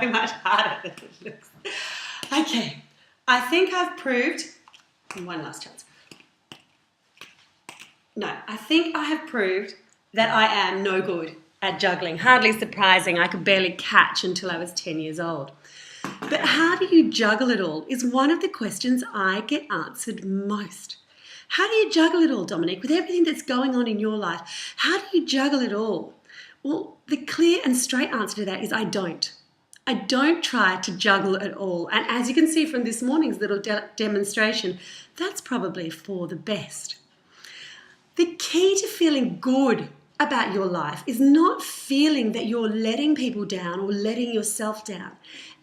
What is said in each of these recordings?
much harder than it looks. Okay, I think I've proved, one last chance. No, I think I have proved that I am no good at juggling. Hardly surprising, I could barely catch until I was 10 years old. But how do you juggle it all is one of the questions I get answered most. How do you juggle it all, Domonique, with everything that's going on in your life? How do you juggle it all? Well, the clear and straight answer to that is I don't. I don't try to juggle it all. And as you can see from this morning's little demonstration, that's probably for the best. The key to feeling good about your life is not feeling that you're letting people down or letting yourself down.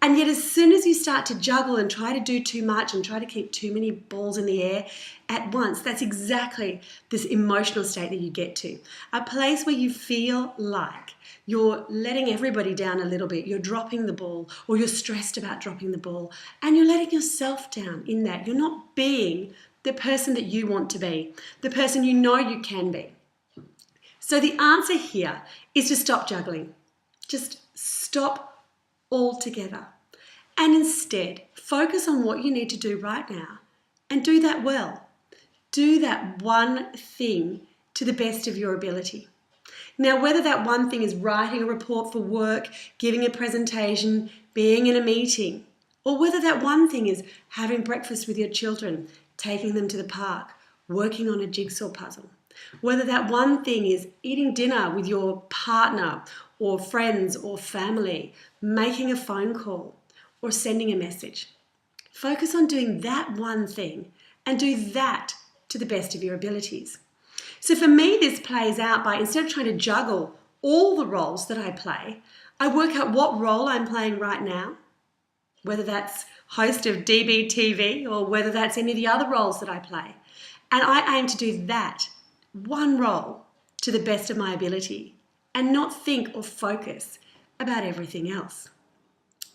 And yet as soon as you start to juggle and try to do too much and try to keep too many balls in the air at once, that's exactly this emotional state that you get to. A place where you feel like you're letting everybody down a little bit, you're dropping the ball, or you're stressed about dropping the ball, and you're letting yourself down in that. You're not being the person that you want to be, the person you know you can be. So the answer here is to stop juggling. Just stop altogether. And instead, focus on what you need to do right now and do that well. Do that one thing to the best of your ability. Now, whether that one thing is writing a report for work, giving a presentation, being in a meeting, or whether that one thing is having breakfast with your children, taking them to the park, working on a jigsaw puzzle. Whether that one thing is eating dinner with your partner or friends or family, making a phone call or sending a message. Focus on doing that one thing and do that to the best of your abilities. So for me, this plays out by instead of trying to juggle all the roles that I play, I work out what role I'm playing right now, whether that's host of DBTV or whether that's any of the other roles that I play. And I aim to do that one role to the best of my ability and not think or focus about everything else.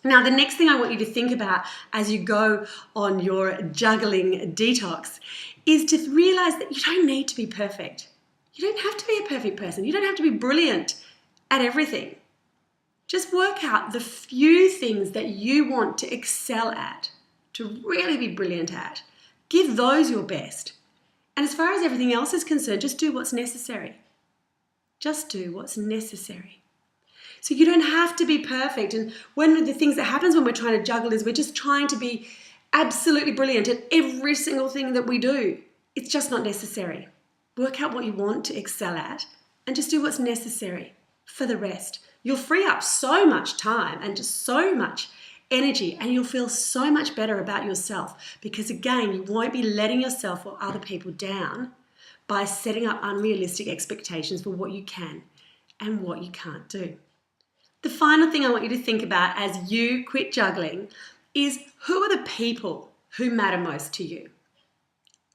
Now, the next thing I want you to think about as you go on your juggling detox is to realize that you don't need to be perfect. You don't have to be a perfect person. You don't have to be brilliant at everything. Just work out the few things that you want to excel at, to really be brilliant at. Give those your best. And as far as everything else is concerned, just do what's necessary. Just do what's necessary. So you don't have to be perfect. And one of the things that happens when we're trying to juggle is we're just trying to be absolutely brilliant at every single thing that we do. It's just not necessary. Work out what you want to excel at and just do what's necessary for the rest. You'll free up so much time and just so much energy, and you'll feel so much better about yourself because, again, you won't be letting yourself or other people down by setting up unrealistic expectations for what you can and what you can't do. The final thing I want you to think about as you quit juggling is who are the people who matter most to you?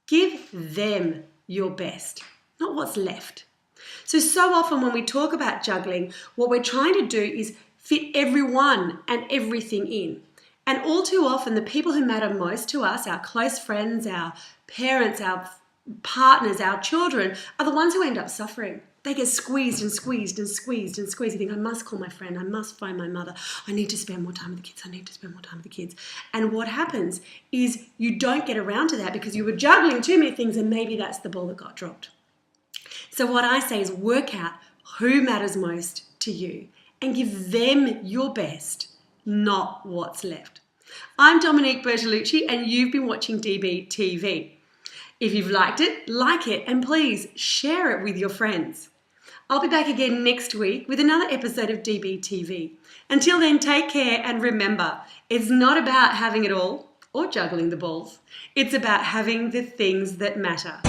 Give them your best, not what's left. So often when we talk about juggling, what we're trying to do is fit everyone and everything in. And all too often, the people who matter most to us, our close friends, our parents, our partners, our children, are the ones who end up suffering. They get squeezed and squeezed and squeezed and squeezed. You think, I must call my friend, I must phone my mother, I need to spend more time with the kids, I need to spend more time with the kids. And what happens is you don't get around to that because you were juggling too many things, and maybe that's the ball that got dropped. So what I say is work out who matters most to you and give them your best, not what's left. I'm Domonique Bertolucci, and you've been watching DBTV. If you've liked it, like it, and please share it with your friends. I'll be back again next week with another episode of DBTV. Until then, take care, and remember, it's not about having it all or juggling the balls. It's about having the things that matter.